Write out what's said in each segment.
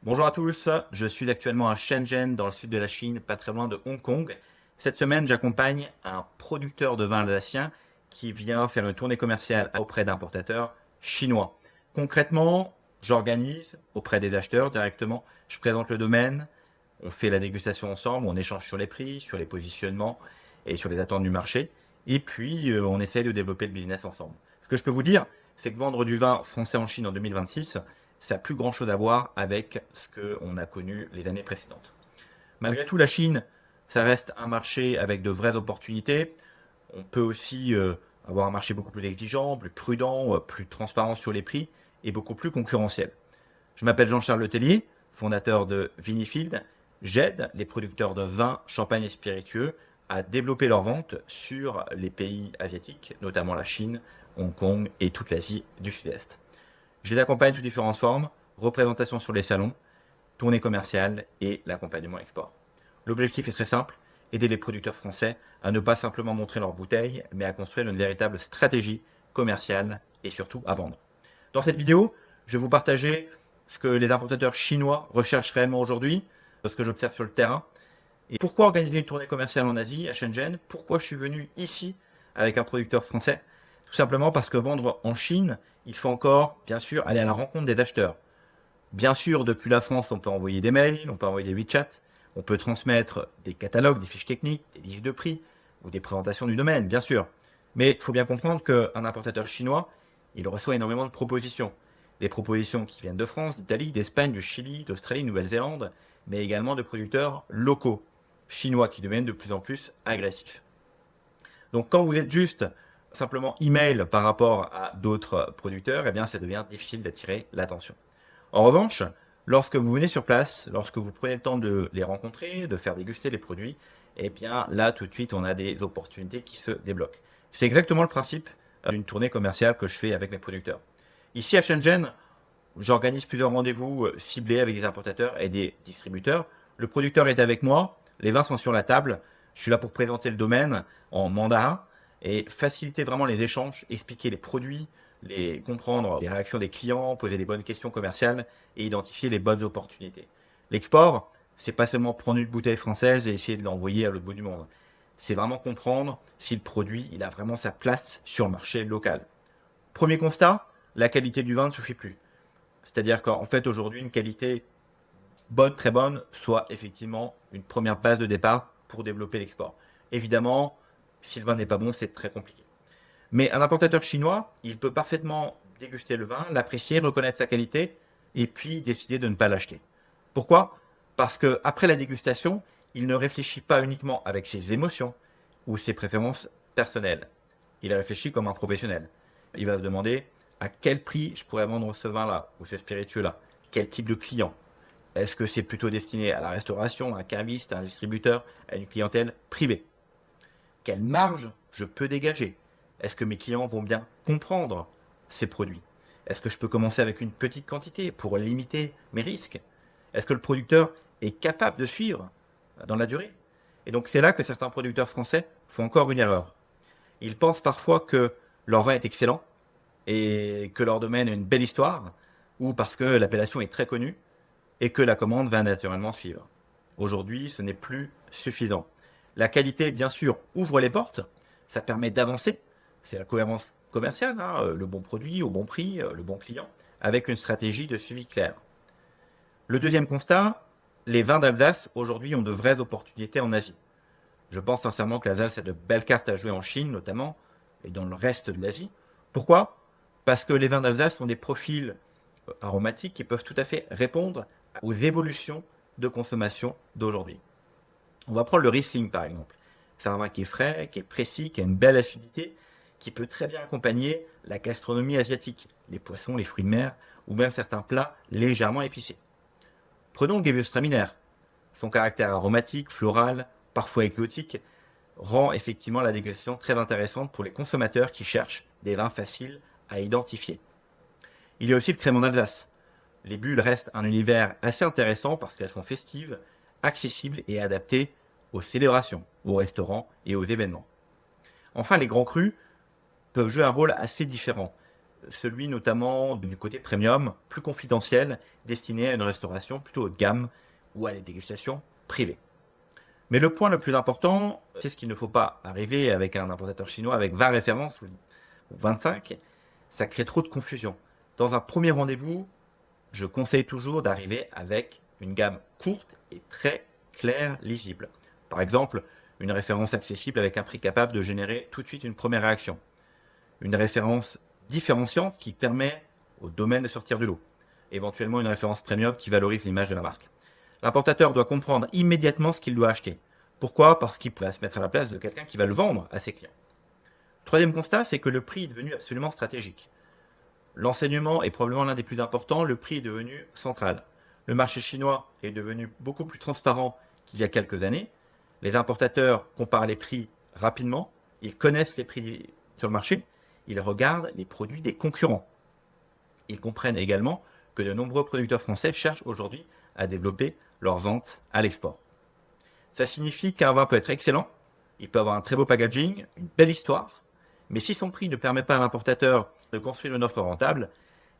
Bonjour à tous, je suis actuellement à Shenzhen dans le sud de la Chine, pas très loin de Hong Kong. Cette semaine, j'accompagne un producteur de vin alsacien qui vient faire une tournée commerciale auprès d'importateurs chinois. Concrètement, j'organise auprès des acheteurs directement, je présente le domaine, on fait la dégustation ensemble, on échange sur les prix, sur les positionnements et sur les attentes du marché. Et puis, on essaie de développer le business ensemble. Ce que je peux vous dire, c'est que vendre du vin français en Chine en 2026, ça n'a plus grand-chose à voir avec ce qu'on a connu les années précédentes. Malgré tout, la Chine, ça reste un marché avec de vraies opportunités. On peut aussi avoir un marché beaucoup plus exigeant, plus prudent, plus transparent sur les prix et beaucoup plus concurrentiel. Je m'appelle Jean-Charles Letellier, fondateur de Vinifield. J'aide les producteurs de vin, champagne et spiritueux à développer leurs ventes sur les pays asiatiques, notamment la Chine, Hong Kong et toute l'Asie du Sud-Est. Je les accompagne sous différentes formes, représentation sur les salons, tournée commerciale et l'accompagnement export. L'objectif est très simple, aider les producteurs français à ne pas simplement montrer leurs bouteilles, mais à construire une véritable stratégie commerciale et surtout à vendre. Dans cette vidéo, je vais vous partager ce que les importateurs chinois recherchent réellement aujourd'hui, ce que j'observe sur le terrain, et pourquoi organiser une tournée commerciale en Asie, à Shenzhen, pourquoi je suis venu ici avec un producteur français. Tout simplement parce que vendre en Chine, il faut encore, bien sûr, aller à la rencontre des acheteurs. Bien sûr, depuis la France, on peut envoyer des mails, on peut envoyer des WeChat, on peut transmettre des catalogues, des fiches techniques, des listes de prix ou des présentations du domaine, bien sûr. Mais il faut bien comprendre qu'un importateur chinois, il reçoit énormément de propositions. Des propositions qui viennent de France, d'Italie, d'Espagne, du Chili, d'Australie, Nouvelle-Zélande, mais également de producteurs locaux, chinois qui deviennent de plus en plus agressifs. Donc quand vous êtes juste simplement email par rapport à d'autres producteurs, eh bien ça devient difficile d'attirer l'attention. En revanche, lorsque vous venez sur place, lorsque vous prenez le temps de les rencontrer, de faire déguster les produits, eh bien là tout de suite on a des opportunités qui se débloquent. C'est exactement le principe d'une tournée commerciale que je fais avec mes producteurs. Ici à Shenzhen, j'organise plusieurs rendez-vous ciblés avec des importateurs et des distributeurs. Le producteur est avec moi, les vins sont sur la table. Je suis là pour présenter le domaine en mandarin et faciliter vraiment les échanges, expliquer les produits, comprendre les réactions des clients, poser les bonnes questions commerciales et identifier les bonnes opportunités. L'export, c'est pas seulement prendre une bouteille française et essayer de l'envoyer à l'autre bout du monde. C'est vraiment comprendre si le produit il a vraiment sa place sur le marché local. Premier constat, la qualité du vin ne suffit plus. C'est-à-dire qu'en fait, aujourd'hui, une qualité bonne, très bonne, soit effectivement une première base de départ pour développer l'export. Évidemment, si le vin n'est pas bon, c'est très compliqué. Mais un importateur chinois, il peut parfaitement déguster le vin, l'apprécier, reconnaître sa qualité, et puis décider de ne pas l'acheter. Pourquoi? Parce que après la dégustation, il ne réfléchit pas uniquement avec ses émotions ou ses préférences personnelles. Il réfléchit comme un professionnel. Il va se demander à quel prix je pourrais vendre ce vin-là ou ce spiritueux-là. Quel type de client? Est-ce que c'est plutôt destiné à la restauration, à un caviste, à un distributeur, à une clientèle privée? Quelle marge je peux dégager? Est-ce que mes clients vont bien comprendre ces produits? Est-ce que je peux commencer avec une petite quantité pour limiter mes risques? Est-ce que le producteur est capable de suivre dans la durée? Et donc c'est là que certains producteurs français font encore une erreur. Ils pensent parfois que leur vin est excellent et que leur domaine a une belle histoire, ou parce que l'appellation est très connue et que la commande va naturellement suivre. Aujourd'hui, ce n'est plus suffisant. La qualité, bien sûr, ouvre les portes, ça permet d'avancer, c'est la cohérence commerciale, hein, le bon produit au bon prix, le bon client, avec une stratégie de suivi claire. Le deuxième constat, les vins d'Alsace aujourd'hui ont de vraies opportunités en Asie. Je pense sincèrement que l'Alsace a de belles cartes à jouer en Chine notamment, et dans le reste de l'Asie. Pourquoi? Parce que les vins d'Alsace ont des profils aromatiques qui peuvent tout à fait répondre aux évolutions de consommation d'aujourd'hui. On va prendre le Riesling par exemple. C'est un vin qui est frais, qui est précis, qui a une belle acidité, qui peut très bien accompagner la gastronomie asiatique, les poissons, les fruits de mer, ou même certains plats légèrement épicés. Prenons le Gewürztraminer. Son caractère aromatique, floral, parfois exotique, rend effectivement la dégustation très intéressante pour les consommateurs qui cherchent des vins faciles à identifier. Il y a aussi le crémant d'Alsace. Les bulles restent un univers assez intéressant parce qu'elles sont festives, accessibles et adaptées aux célébrations, aux restaurants et aux événements. Enfin, les grands crus peuvent jouer un rôle assez différent. celui notamment du côté premium, plus confidentiel, destiné à une restauration plutôt haut de gamme ou à des dégustations privées. Mais le point le plus important, c'est ce qu'il ne faut pas arriver avec un importateur chinois avec 20 références ou 25, ça crée trop de confusion. Dans un premier rendez-vous, je conseille toujours d'arriver avec une gamme courte et très claire, lisible. Par exemple, une référence accessible avec un prix capable de générer tout de suite une première réaction. Une référence différenciante qui permet au domaine de sortir du lot. Éventuellement une référence premium qui valorise l'image de la marque. L'importateur doit comprendre immédiatement ce qu'il doit acheter. Pourquoi? Parce qu'il va se mettre à la place de quelqu'un qui va le vendre à ses clients. Troisième constat, c'est que le prix est devenu absolument stratégique. L'enseignement est probablement l'un des plus importants, le prix est devenu central. Le marché chinois est devenu beaucoup plus transparent qu'il y a quelques années. Les importateurs comparent les prix rapidement, ils connaissent les prix sur le marché, ils regardent les produits des concurrents. Ils comprennent également que de nombreux producteurs français cherchent aujourd'hui à développer leur vente à l'export. Ça signifie qu'un vin peut être excellent, il peut avoir un très beau packaging, une belle histoire, mais si son prix ne permet pas à l'importateur de construire une offre rentable,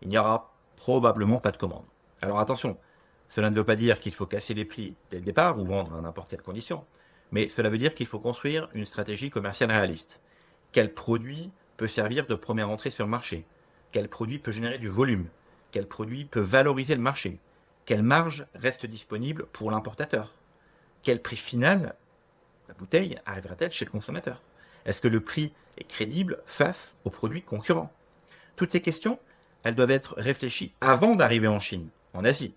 il n'y aura probablement pas de commande. Alors attention, cela ne veut pas dire qu'il faut casser les prix dès le départ ou vendre à n'importe quelle condition, mais cela veut dire qu'il faut construire une stratégie commerciale réaliste. Quel produit peut servir de première entrée sur le marché? Quel produit peut générer du volume? Quel produit peut valoriser le marché? Quelle marge reste disponible pour l'importateur? Quel prix final la bouteille arrivera-t-elle chez le consommateur? Est-ce que le prix est crédible face aux produits concurrents? Toutes ces questions, elles doivent être réfléchies avant d'arriver en Chine, en Asie.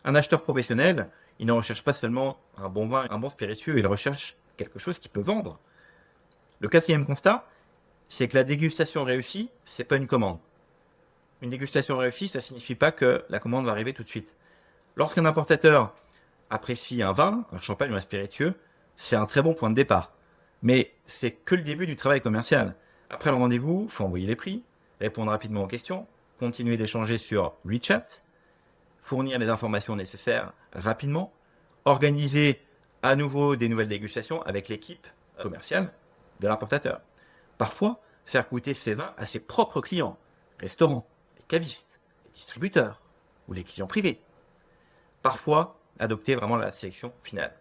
Un acheteur professionnel, il ne recherche pas seulement un bon vin, un bon spiritueux, il recherche quelque chose qui peut vendre. Le quatrième constat, c'est que la dégustation réussie, c'est pas une commande. Une dégustation réussie, ça signifie pas que la commande va arriver tout de suite. Lorsqu'un importateur apprécie un vin, un champagne ou un spiritueux, c'est un très bon point de départ. Mais c'est que le début du travail commercial. Après le rendez-vous, il faut envoyer les prix, répondre rapidement aux questions, continuer d'échanger sur WeChat, fournir les informations nécessaires rapidement, organiser à nouveau des nouvelles dégustations avec l'équipe commerciale de l'importateur. Parfois, faire goûter ses vins à ses propres clients, restaurants, les cavistes, les distributeurs ou les clients privés. Parfois, adopter vraiment la sélection finale.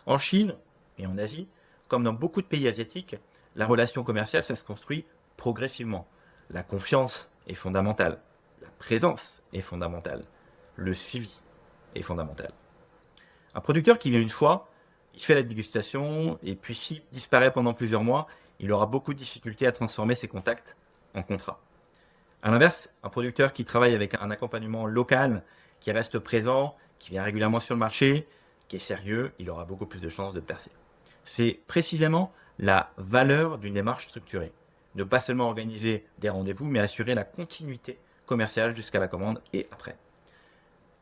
En Chine et en Asie, comme dans beaucoup de pays asiatiques, la relation commerciale, ça se construit progressivement. La confiance est fondamentale. La présence est fondamentale. Le suivi est fondamental. Un producteur qui vient une fois, il fait la dégustation et puis s'il disparaît pendant plusieurs mois, il aura beaucoup de difficultés à transformer ses contacts en contrats. A l'inverse, un producteur qui travaille avec un accompagnement local, qui reste présent, qui vient régulièrement sur le marché, qui est sérieux, il aura beaucoup plus de chances de percer. C'est précisément la valeur d'une démarche structurée. Ne pas seulement organiser des rendez-vous, mais assurer la continuité commerciale jusqu'à la commande et après.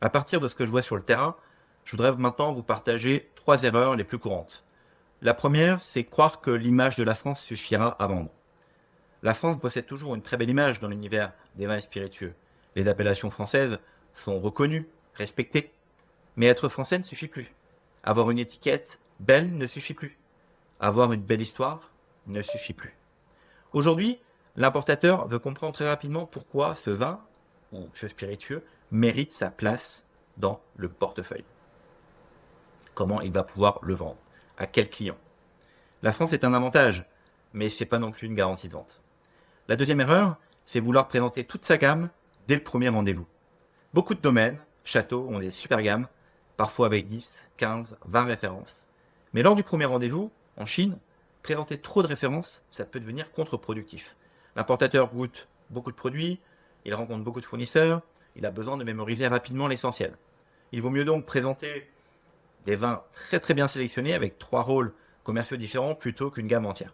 À partir de ce que je vois sur le terrain, je voudrais maintenant vous partager 3 erreurs les plus courantes. La première, c'est croire que l'image de la France suffira à vendre. La France possède toujours une très belle image dans l'univers des vins spiritueux. Les appellations françaises sont reconnues, respectées. Mais être français ne suffit plus. Avoir une étiquette belle ne suffit plus. Avoir une belle histoire ne suffit plus. Aujourd'hui, l'importateur veut comprendre très rapidement pourquoi ce vin ou ce spiritueux mérite sa place dans le portefeuille. Comment il va pouvoir le vendre? À quel client? La France est un avantage, mais ce n'est pas non plus une garantie de vente. La deuxième erreur, c'est vouloir présenter toute sa gamme dès le premier rendez-vous. Beaucoup de domaines, châteaux ont des super gammes, parfois avec 10, 15, 20 références. Mais lors du premier rendez-vous, en Chine, présenter trop de références, ça peut devenir contre-productif. L'importateur goûte beaucoup de produits, il rencontre beaucoup de fournisseurs, il a besoin de mémoriser rapidement l'essentiel. Il vaut mieux donc présenter des vins très très bien sélectionnés avec 3 rôles commerciaux différents plutôt qu'une gamme entière.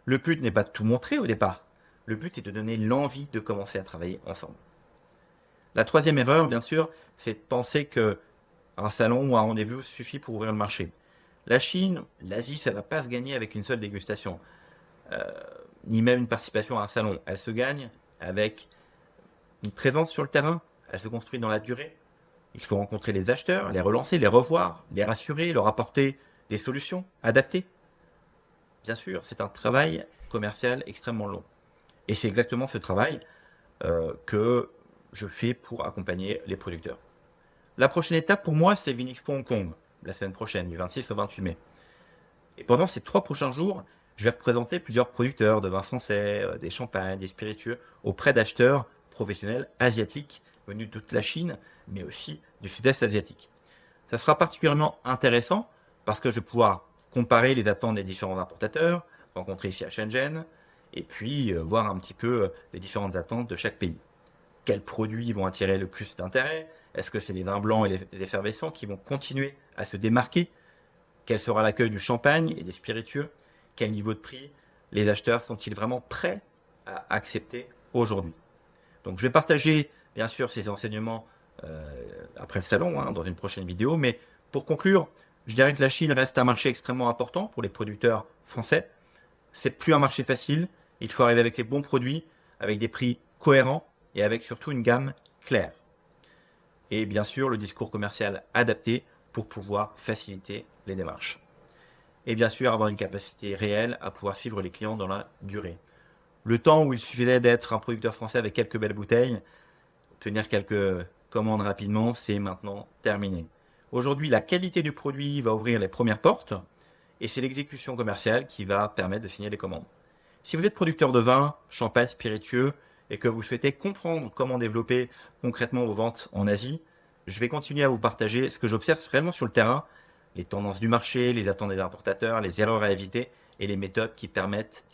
Le but n'est pas de tout montrer au départ, le but est de donner l'envie de commencer à travailler ensemble. La troisième erreur, bien sûr, c'est de penser qu'un salon ou un rendez-vous suffit pour ouvrir le marché. La Chine, l'Asie, ça ne va pas se gagner avec une seule dégustation, ni même une participation à un salon. Elle se gagne avec une présence sur le terrain, elle se construit dans la durée. Il faut rencontrer les acheteurs, les relancer, les revoir, les rassurer, leur apporter des solutions adaptées. Bien sûr, c'est un travail commercial extrêmement long. Et c'est exactement ce travail que je fais pour accompagner les producteurs. La prochaine étape pour moi, c'est Vinexpo Hong Kong, la semaine prochaine, du 26 au 28 mai. Et pendant ces 3 prochains jours, je vais représenter plusieurs producteurs de vins français, des champagnes, des spiritueux, auprès d'acheteurs professionnels asiatiques venus de toute la Chine, mais aussi du sud-est asiatique. Ça sera particulièrement intéressant parce que je vais pouvoir comparer les attentes des différents importateurs, rencontrer ici à Shenzhen, et puis voir un petit peu les différentes attentes de chaque pays. Quels produits vont attirer le plus d'intérêt? Est-ce que c'est les vins blancs et les effervescents qui vont continuer à se démarquer? Quel sera l'accueil du champagne et des spiritueux? Quel niveau de prix les acheteurs sont-ils vraiment prêts à accepter aujourd'hui? Donc je vais partager bien sûr ces enseignements après le salon, dans une prochaine vidéo, mais pour conclure, je dirais que la Chine reste un marché extrêmement important pour les producteurs français. C'est plus un marché facile, il faut arriver avec les bons produits, avec des prix cohérents et avec surtout une gamme claire. Et bien sûr, le discours commercial adapté pour pouvoir faciliter les démarches. Et bien sûr, avoir une capacité réelle à pouvoir suivre les clients dans la durée. Le temps où il suffisait d'être un producteur français avec quelques belles bouteilles, obtenir quelques commandes rapidement, c'est maintenant terminé. Aujourd'hui, la qualité du produit va ouvrir les premières portes et c'est l'exécution commerciale qui va permettre de signer les commandes. Si vous êtes producteur de vin, champagne, spiritueux et que vous souhaitez comprendre comment développer concrètement vos ventes en Asie, je vais continuer à vous partager ce que j'observe réellement sur le terrain, les tendances du marché, les attentes des importateurs, les erreurs à éviter et les méthodes qui permettent